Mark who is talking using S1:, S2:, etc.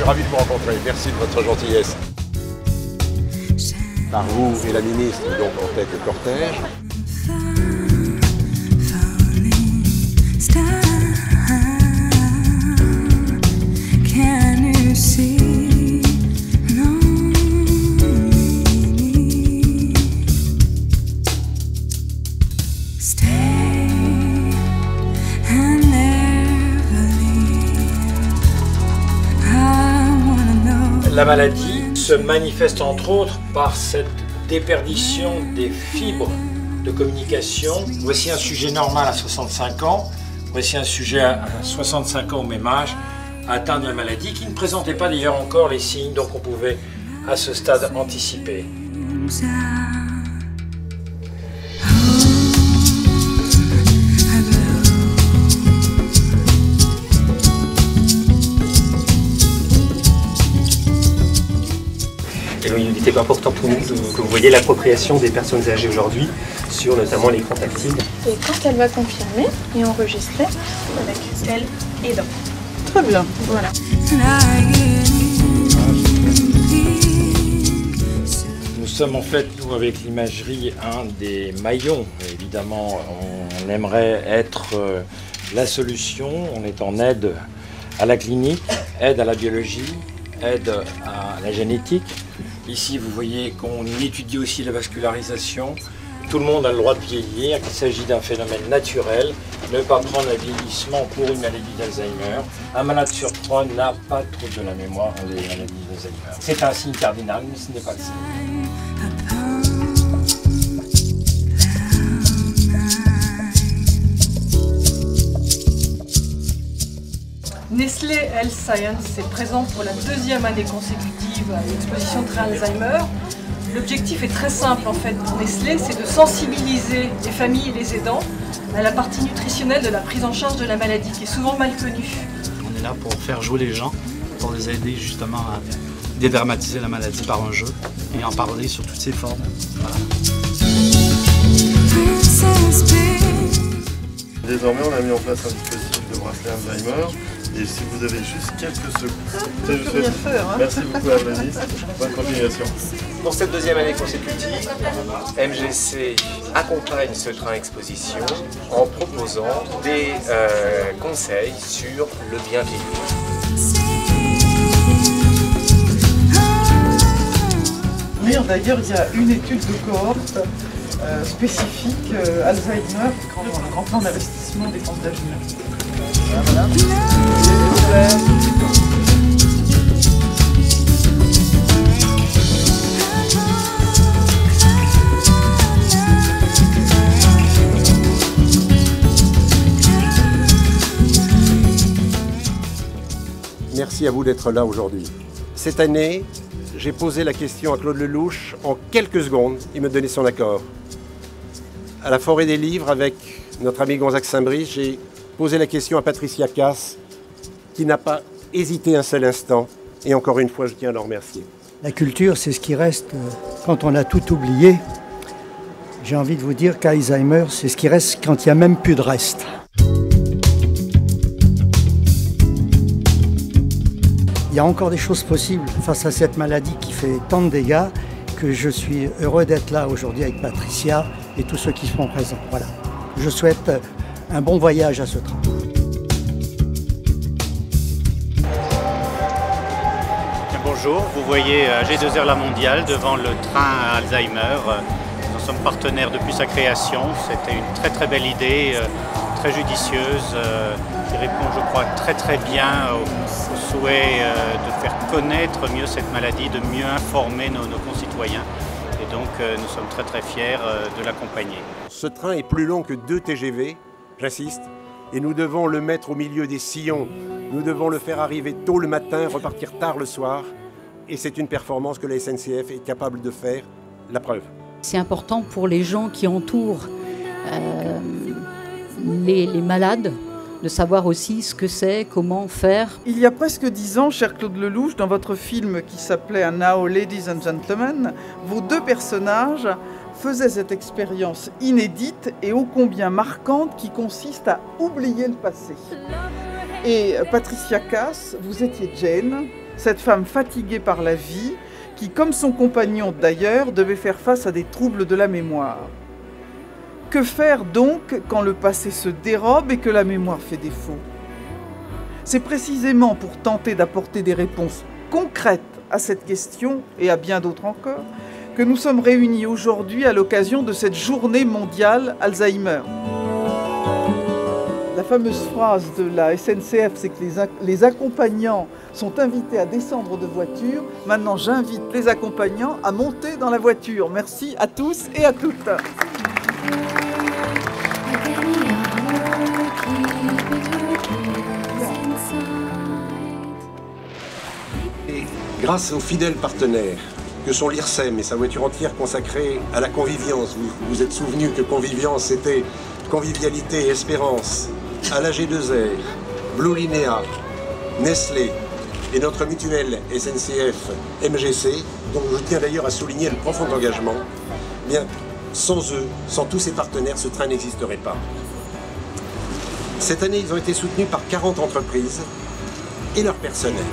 S1: suis ravi de vous rencontrer. Merci de votre gentillesse. Par vous et la ministre, donc en tête du cortège.
S2: La maladie se manifeste entre autres par cette déperdition des fibres de communication. Voici un sujet normal à 65 ans, voici un sujet à 65 ans au même âge, atteint de la maladie, qui ne présentait pas d'ailleurs encore les signes, donc on pouvait à ce stade anticiper.
S3: Il était important pour nous que vous voyez l'appropriation des personnes âgées aujourd'hui sur notamment l'écran tactile.
S4: Et quand elle va confirmer et enregistrer avec elle et dans. Très bien, voilà.
S2: Nous sommes en fait, nous, avec l'imagerie, un des maillons. Évidemment, on aimerait être la solution. On est en aide à la clinique, aide à la biologie, aide à la génétique. Ici, vous voyez qu'on étudie aussi la vascularisation. Tout le monde a le droit de vieillir, qu'il s'agit d'un phénomène naturel. Ne pas prendre le vieillissement pour une maladie d'Alzheimer. Un malade sur 3 n'a pas de trouble de la mémoire en maladie d'Alzheimer. C'est un signe cardinal, mais ce n'est pas le signe.
S5: Nestlé Health Science est présent pour la deuxième année consécutive à l'exposition Trait Alzheimer. L'objectif est très simple en fait pour Nestlé, c'est de sensibiliser les familles et les aidants à la partie nutritionnelle de la prise en charge de la maladie qui est souvent mal connue.
S6: On est là pour faire jouer les gens, pour les aider justement à dédramatiser la maladie par un jeu et en parler sur toutes ses formes. Voilà.
S7: Désormais, on a mis en place un dispositif de bracelet Alzheimer. Et si vous avez juste quelques secondes, merci beaucoup à la ministre. Bonne continuation.
S3: Pour cette deuxième année consécutive, MGC accompagne ce train exposition en proposant des conseils sur le bien vieillir.
S8: Oui, d'ailleurs, il y a une étude de cohorte spécifique Alzheimer, le grand plan d'investissement des dépenses d'avenir. Voilà.
S1: Merci à vous d'être là aujourd'hui. Cette année, j'ai posé la question à Claude Lelouch en quelques secondes. Il me donnait son accord. À la Forêt des Livres, avec notre ami Gonzague Saint-Brice, j'ai posé la question à Patricia Cass, qui n'a pas hésité un seul instant. Et encore une fois, je tiens à le remercier.
S9: La culture, c'est ce qui reste quand on a tout oublié. J'ai envie de vous dire qu'Alzheimer, c'est ce qui reste quand il n'y a même plus de reste. Il y a encore des choses possibles face à cette maladie qui fait tant de dégâts que je suis heureux d'être là aujourd'hui avec Patricia et tous ceux qui seront présents. Voilà. Je souhaite un bon voyage à ce train.
S10: Bonjour, vous voyez G2R La Mondiale devant le train Alzheimer. Nous sommes partenaires depuis sa création. C'était une très très belle idée, très judicieuse, qui répond je crois très bien au souhait de faire connaître mieux cette maladie, de mieux informer nos concitoyens. Et donc nous sommes très fiers de l'accompagner.
S1: Ce train est plus long que 2 TGV, j'insiste, et nous devons le mettre au milieu des sillons. Nous devons le faire arriver tôt le matin, repartir tard le soir. Et c'est une performance que la SNCF est capable de faire, la preuve.
S11: C'est important pour les gens qui entourent les malades de savoir aussi ce que c'est, comment faire.
S8: Il y a presque 10 ans, cher Claude Lelouch, dans votre film qui s'appelait Now Ladies and Gentlemen, vos 2 personnages faisaient cette expérience inédite et ô combien marquante qui consiste à oublier le passé. Et Patricia Cass, vous étiez Jane, cette femme fatiguée par la vie, qui, comme son compagnon d'ailleurs, devait faire face à des troubles de la mémoire. Que faire donc quand le passé se dérobe et que la mémoire fait défaut? C'est précisément pour tenter d'apporter des réponses concrètes à cette question et à bien d'autres encore que nous sommes réunis aujourd'hui à l'occasion de cette journée mondiale Alzheimer. La fameuse phrase de la SNCF, c'est que les accompagnants sont invités à descendre de voiture. Maintenant, j'invite les accompagnants à monter dans la voiture. Merci à tous et à toutes.
S1: Et grâce aux fidèles partenaires que sont l'IRSEM et sa voiture entière consacrée à la convivience, vous vous êtes souvenu que convivience c'était convivialité et espérance, à la G2R, Blue Linea, Nestlé et notre mutuelle SNCF MGC, dont je tiens d'ailleurs à souligner le profond engagement, eh bien, sans eux, sans tous ces partenaires, ce train n'existerait pas. Cette année, ils ont été soutenus par 40 entreprises et leur personnel.